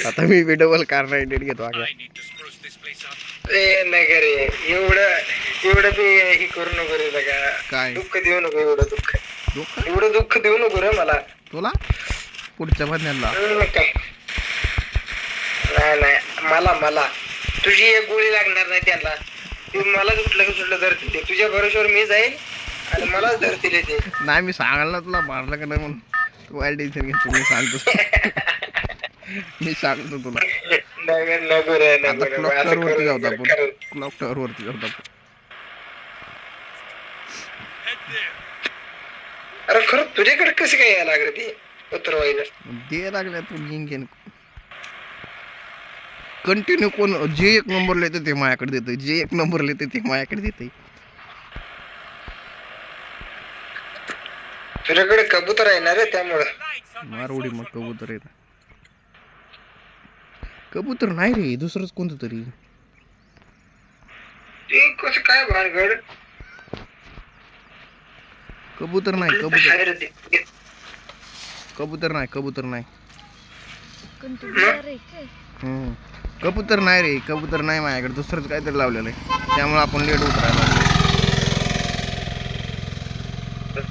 आता मी double car ride घेतो आगे. नाही रे एवढं ते हे करू नको रे का काय दुःख देऊ नको. एवढं दुःख देऊ नको रे मला. तुला पुढच्या महिन्याला काय नाही मला तुझी एक गोळी लागणार नाही त्याला. तू मला सुटलं धरतील ते. तुझ्या भरोश्यावर मी जाईल आणि मलाच धरतील ते. नाही मी सांगायला तुला मारलं का नाही म्हणून तू वाईट टेन्शन घेतो. मी सांगतो तुला. आता क्लॉक टावर वरती जाऊ आपण. क्लॉक टावर वरती जाऊ आपण. अरे खरं तुझ्याकडे कसं काय यायला लागलं ते उतरवायला? दे लागल्या तू लिंक कंटिन्यू कोण जे एक नंबर लिहिते ते माझ्याकडे देते. जे एक नंबर लिहिते ते माझ्याकडे देते. तुझ्याकडे कबूतर आहे ना रे त्यामुळं. मारवडी मग कबूतर आहे. कबूतर नाही रे दुसरंच कोणतं तरी. ते कसं काय भानगड? कबूतर नाही कबूतर नाही. कबूतर नाही रे. कबूतर नाही माझ्याकडे. दुसरंच काहीतरी लावलेलं आहे. त्यामुळे आपण लेट उतरायला.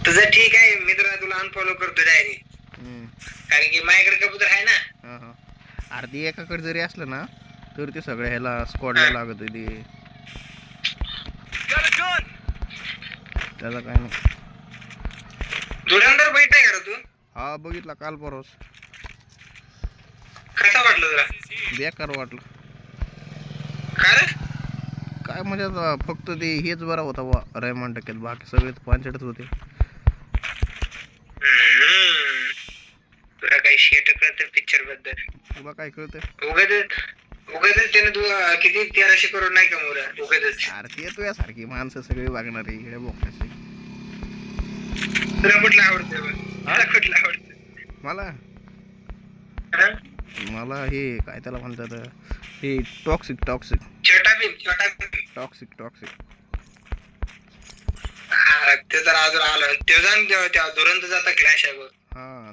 तुझं ठीक आहे मित्र. तुला अनफॉलो करतो डायरेक्ट. कारण की माझ्याकडे कबूतर आहे ना. अर्धी एकाकडे जरी असलं ना तर ते सगळ्या ह्याला स्क्वॉडला लागत आहे ते. त्याला काय नाही. धुरंधर बघितलाय का तू? हा बघितला काल परवाच. कसा वाटलं तुला? बेकार वाटलं. काय म्हणजे आता फक्त ते हेच बरा होता बा रेहमान टक्क्यात. बाकी सगळे पांचटच होते. तुला काही शेट कळतं पिक्चर बद्दल? तुला काय कळतं? उगाच त्याने तू किती 1300 करोड नाही कमवला उगाच. अरे ते तुझ्यासारखी माणसं सगळी वागणारी इकडे बोकायचे. तुला कुठलं आवडतं? मला हे काय त्याला म्हणतात हे टॉक्सिक छोटा भीम. ते तर अजून आलं त्या धुरंधर जाता क्लॅश आहे बघ. हा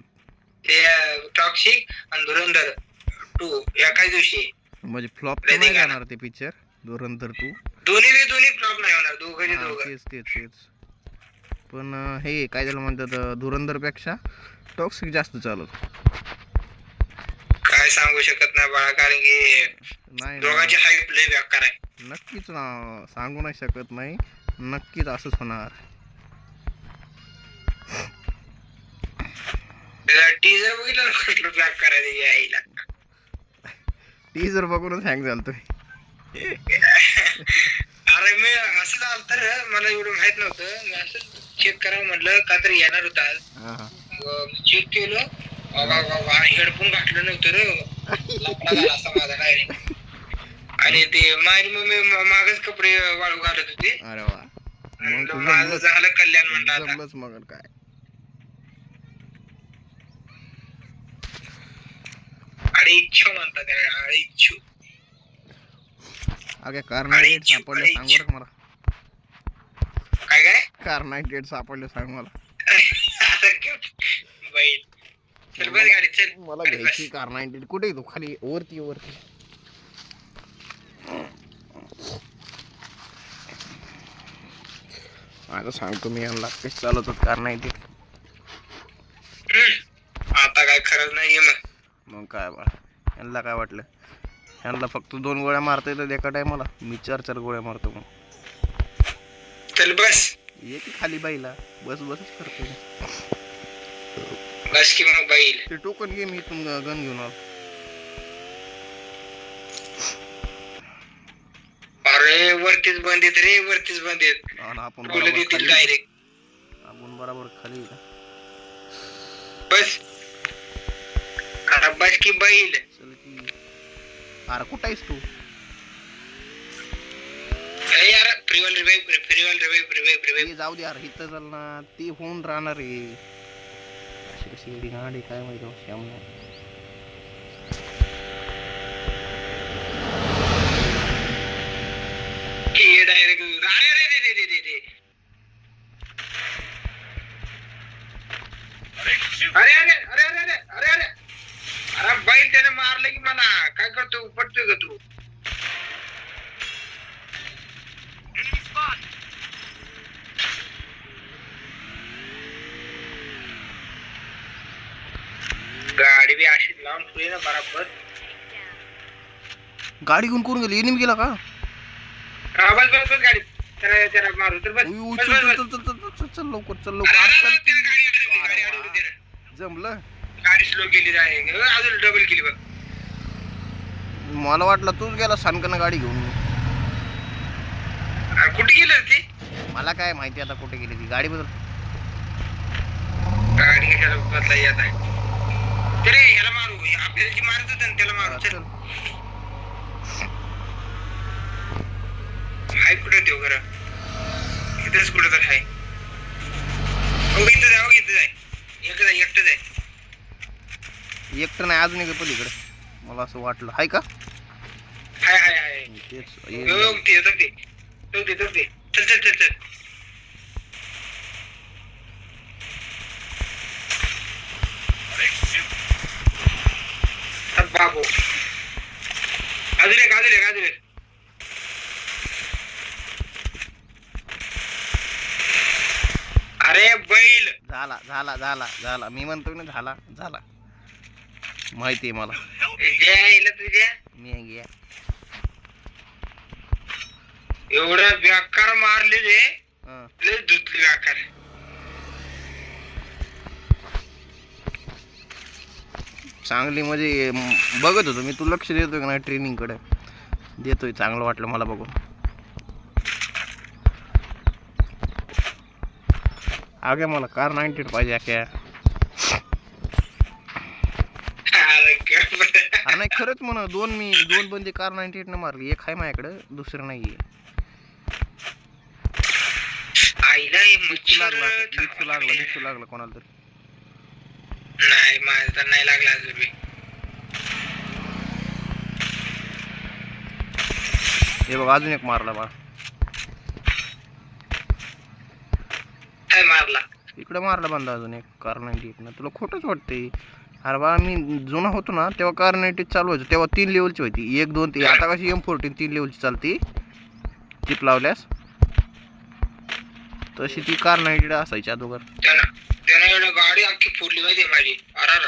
ते टॉक्सिक आणि धुरंधर 2 एकाच दिवशी. म्हणजे फ्लॉप तर नाही जाणार ते पिक्चर धुरंधर 2. दोन्ही फ्लॉप नाही होणार. दोघं तेच पण हे काय त्याला म्हणतात धुरंधर पेक्षा टॉक्सिक जास्त चालत. काय सांगू शकत नाही बाळा. कारण की नाही दोघांची हाईप लय बेकार आहे. नक्कीच सांगू नाही शकत नाही. नक्कीच असंच होणार. टीजर बघितलं ना कसलं बेकार आहे यायला. टीजर बघूनच हँग झालतोय. अरे मी असं झालं तर मला एवढं माहित नव्हतं. मी असं चेक करावं म्हटलं का तरी येणार होता. चेक केलं हेडफोन घातलं नव्हतं रे. असा माझा डायरेक्ट. आणि ते माझी मम्मी मागच कपडे वाळू घालत होती. अरे वा माझं झालं कल्याण म्हणतात. मग काय अडीच्छू म्हणतात त्याला. अडीच्छू. अगे कार 98 सापडले सांग बरं मला. काय कार 98 सापडले सांग मला. बैल चल बस गाडी चल. मला घ्यायची कार 98. कुठे येतो? खाली वरती. आता सांगतो मी यांना कशी चालवतात कार 98. आता काय खरंच नाही मग काय बा यांना काय वाटलं? यांना फक्त 2 गोळ्या मारता येतात एका टायमाला. मी 4 गोळ्या मारतो. मग चल बस. येते खाली बाईला बसच करतो. बस की मग बैल. ते टोकन घे. मी इथून गन घेऊन आलो. अरे वरतीच बंद येत रे. आपण डायरेक्ट. बरोबर खाली बस. अरे बस की बैल. चल की. अरे कुठं आहेस तू? यार फ्रीवल रिवाइव. जाऊ दे यार. इथं चल ना. ती होऊन राहणार आहे. कशी गाडी काय माहिती श्यामला. डायरेक्ट रे अरे अरे अरे अरे अरे अरे अरे अरे बैल त्याने मारलं की मला. काय करतो पटतोय का तू? गाडी बी अशी लावून ठेवली ना बराबर. गाडी घेऊन कोण गेली? एनिमी गेला का? हा बस बस बस गाडी. त्याला मारू तर बस. उई, बस चल बस चल बस. चल चल चल चल चल लवकर चल अरे, लवकर अरे, चल. अरे, त्याला गाडी अडवली त्याला. जमलं. गाडी स्लो केली आहे. अजून डबल केली बघ. मला वाटलं तूच गेला सानकन गाडी घेऊन. अरे, कुठे गेलं रे ती? मला काय माहिती आता कुठे गेली ती गाडी बदल. गाडी कशाला बदला येत आहे? तरी ह्याला मारू. आपल्याला जी मारत होतं ना त्याला मारू. चल. हाय कुठे देऊ खरं? इथेच कुठे तर हाय. इथं जाय. एकटं जाय. एकटं नाही अजून एक पलीकडे. मला असं वाटलं हाय का? हाय. तेच ते. चल. बाबू. अजून एक. अरे बैल. झाला मी म्हणतोय ना झाला माहिती आहे मला. तुझ्या मी गया एवढा बेकार मारले रे. हं. लय धुतली बेकार. चांगली म्हणजे बघत होतो मी. तू लक्ष देतोय का नाही ट्रेनिंग कडे? देतोय. चांगलं वाटलं मला बघून. आगे मला कार 98 पाहिजे आख्या. अरे नाही खरंच म्हणा. दोन बंदे कार 98 न मारली. एक आहे माझ्याकडे, दुसरं नाहीये. दिसू लागला कोणाला तरी. नाही माझा तर नाही लागला अजून बी. हे बघ अजून एक मारला बा. काय मारला? इकडे मारला बंदा अजून एक कार 98 न. तुला खोटंच वाटते? अरे बा मी जुना होतो ना तेव्हा कार 98 चालू व्हायचं. तेव्हा 3 लेवलची होती. 1 2 3. आता कशी M14 3 लेवलची चालती चिप लावल्यास. तशी ती कार 98 असायची अगोदर. त्यानं एवढं गाडी अख्खी फोडली माहिती माझी. अरे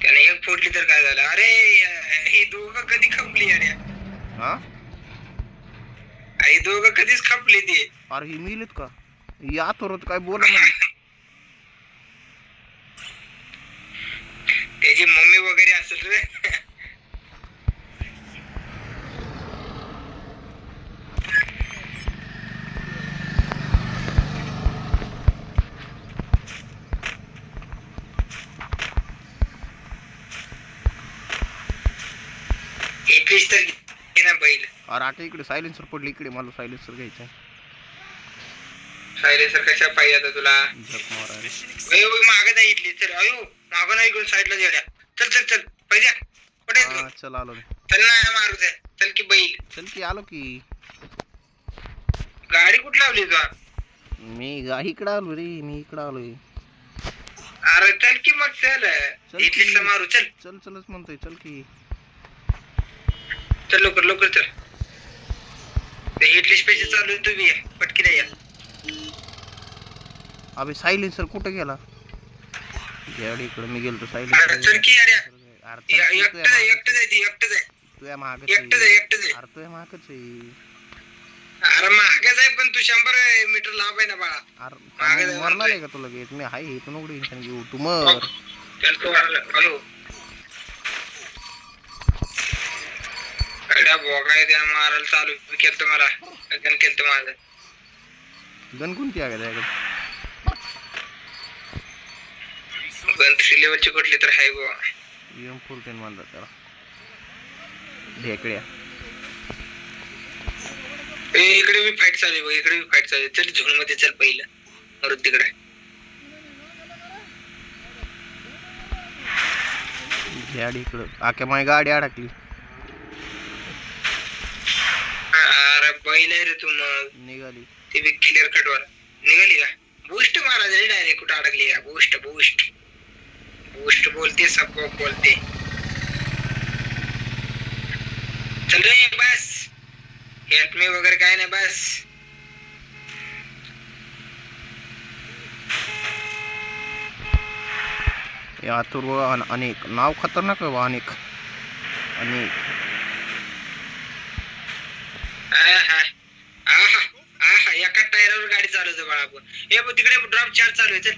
त्याने एक फोडली तर काय झालं? अरे ही दोघं कधी खपली? अरे हा ही दोघं कधीच खपली ती. अरे ही मिळत का? या तर काय बोला म्हणजे. त्याची मम्मी वगैरे असेल रे. एकवीस तर घे ना बैल. अरे आता इकडे सायलेन्सर पडले. इकडे मला सायलेन्सर घ्यायचा आहे. सायलेन्सर कशा पाहिजे आता तुला? झक मारायला. मागं जाय इथली. चल अयो मागं नाही इकडून साईडला जेड्या. चल पाहिजे कुठे हा, चल आलो मी. चल ना मारू दे. चल की बैल. चल की आलो की. गाडी कुठं लावली तू? मी इकडे आलो रे. मी इकडे आलोय. अरे चल की मग. चल इथलीच मारू. चलच म्हणतोय. चल की. चल लवकर चल. ते इथलीच पैसे चालू आहे. तुम्ही पटकी नाही या. अबे सायलेन्सर कुठे गेला? गाडी इकडे मी गेलतो. अरे सायलेन्सर चल की अरे. अरे एकटं जाय. तुझ्या मागच एकटं जाय. अरे तुझ्या मागच आहे. अरे मागे जाय पण तू 100 मीटर लांब आहे ना बाळा. मागे अरे जाय मरणार आहे का तुला घेत? मी हाय तू नको टेन्शन घेऊ. तू मर. चल तू हॅलो एवढ्या बोगाय त्या मारायला चालू केलं मला. गन केलं माझं. गन कोणती आहे त्याकडे? गन 3 लेवलची कुठली तर आहे गोवा. M14 म्हणतात त्याला. ढेकड्या. इकडे मी फाईट चालू आहे. चल झोन मध्ये चल पहिलं. मरुद तिकडे. गाडी इकडं. आख्या माझी गाडी अडकली. अरे बैल आहे रे तू. मग निघाली. ती बी क्लिअर कट वर निघाली का? बूस्ट मारा रे डायरेक्ट, कुठं अडकली का? बूस्ट बूस्ट बूस्ट बोलते, सबको बोलते. चल रे बस, हेल्प मी वगैरे काय नाही बस. अथर्व अनेक नाव खतरनाक आहे बा, अनेक अनेक. आहा आहा आहा, एका टायरावर गाडी चालवतो बाळा आपण. हे बघ तिकडे ड्रॉप चार्ज चालू आहे. चल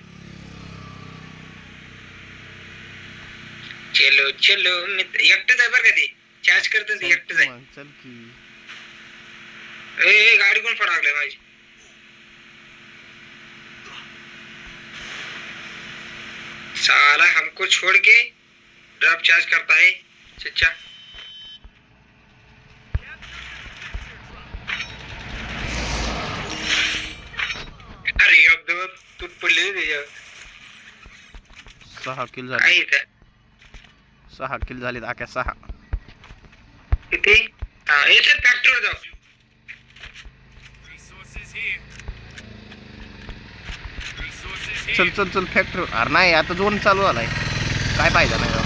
चलो चलो, मी एकटंच आहे बरं का, ते चार्ज करतो ते एकटंच आहे. चल की. ए गाडी कोण फडाकले माझी? साला हमको छोड़ के ड्रॉप चार्ज करता है चचा. अरे एकदम तूट पडले रे. 6 किल झाले. काय इथं 6 किल झाले आख्या 6. किती? हा येथे फॅक्टरीवर जाऊ. चल चल चल फॅक्टरी. अरे नाही, आता झोन चालू झालाय, काय फायदा नाही राव.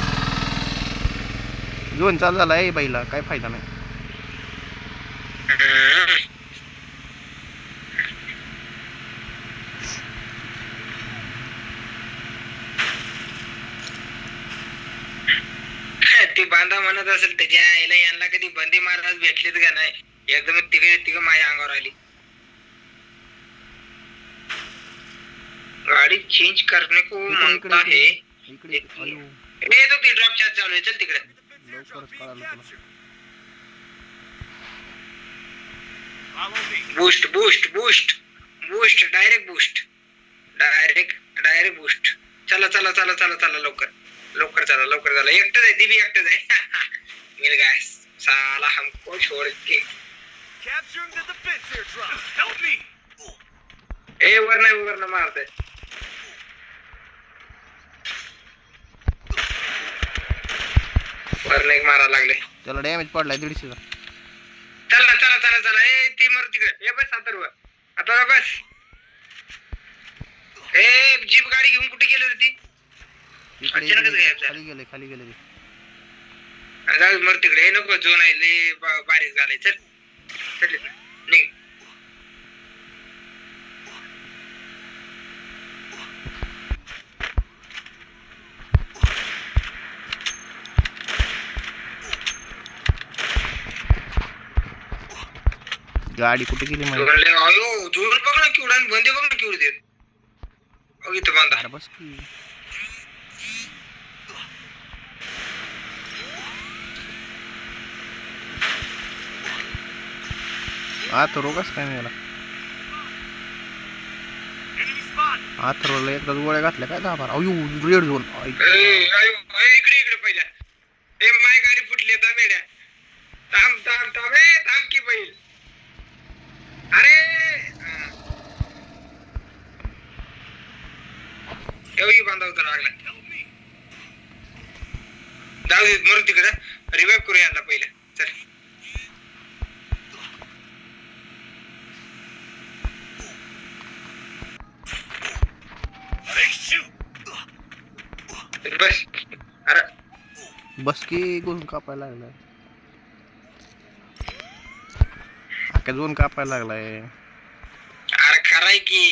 झोन चालू झालाय बाईला, काय फायदा नाही. ती बांधा म्हणत असेल त्याच्या आईला, यांना कधी बंदी महाराज भेटलेत का नाही? एकदम तिघे तिघ माझ्या अंगावर आली. गाड़ी चेंज करने को मांगता है. इकडे अयो, ये तो ती ड्रॉप चार्ज चालू आहे. चल तिकडे. लवकरच कळालं तुला. Boost boost boost boost, direct boost, direct boost. चला चला चला चला चला, लवकर लवकर चला, लवकर चला. एकटंच आहे, ती बी एकटंच आहे. मिल गया साला हमको छोड़ के. ए वरना मारते. वरना एक मारा लागले. त्याला डॅमेज पडलाय 150चा. चला चला चला चला. ए ती मर तिकडे. ए बस आता बस. ए जीप गाडी घेऊन कुठे गेली रे ती? खाली गेले रे. जाऊ मर तिकडे. नको झोन आहे, लय बारीक झाले. चल चल निघ. गाडी कुठे गेली माझी? अयो जोर बघ ना केवढा, बंदे बघ ना केवढे देत. अहो इथं बांधा. अरे बस की. रोगच काय मिळाला. एकदा गोळ्या घातल्या काय 10-12. अयो रेड झोन. इकडे इकडे पहिला. ए माय गाडी फुटली आता मेड्या. थांब थांब थांब. ए थांब की बैल. अरे एवढी बांधा होता लागला. जाऊ दे मरू तिकडे. रिवाइव करू यांना पहिलं. चल बस. अरे बस की, गोल कापायला लागलाय. झोन कापायला लागलाय. अरे खराय की,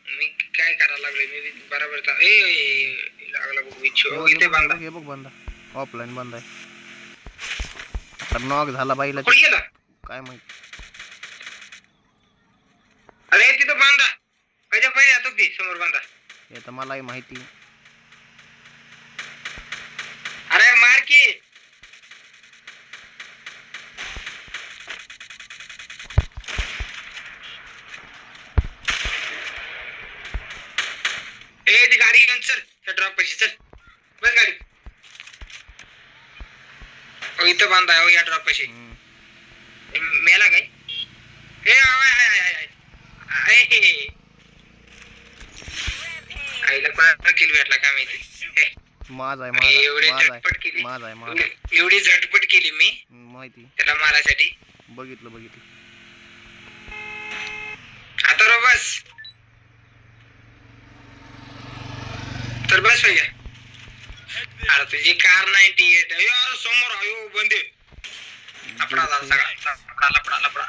मी काय करायला लागलोय? मी बरोबर लागला बघ. विचो इथे बांधा. हे बघ बांधा, ऑफलाईन बांधा. आता नॉक झाला बाईला. कुठे गेला काय माहित. अरे तिथं बांधा. पहिले येतो की समोर बांधा. हे तर मलाही माहिती. अरे मार की. ए ती गाडी घेऊन चल. त्या ड्रॉप पाशी चल. बस गाडी. इथं बांधा. या ड्रॉप पाशी. मेला काय? ए आईला कोणाला किल भेटला काय माहिती. एवढी झटपट केली मी माहिती त्याला मारायसाठी. बघितलं. आता रो बस. तुझी कार 98 अयो अरे समोर अयो बंदे लपडा झाला सगळा लपडा लपडा लपडा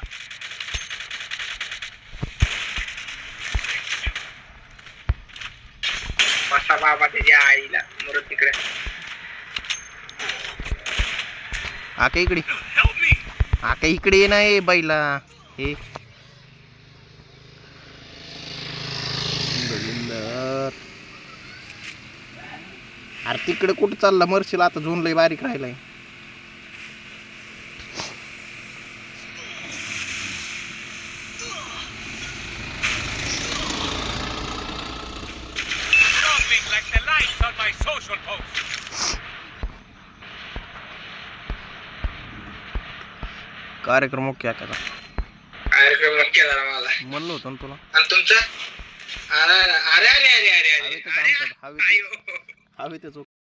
बसा बाबा त्याच्या आईला मरत तिकडे आका इकडे आका इकडे ये नाही बाईला हे अरे तिकडे कुठं चालला मरशील आता झोन लय बारीक राहिलाय कार्यक्रम ओके आता कार्यक्रम नक्की झाला मला म्हणलं होतं ना तुला आणि तुमचं अरे अरे अरे अरे अरे अरे हवेतच आमचं हवेतच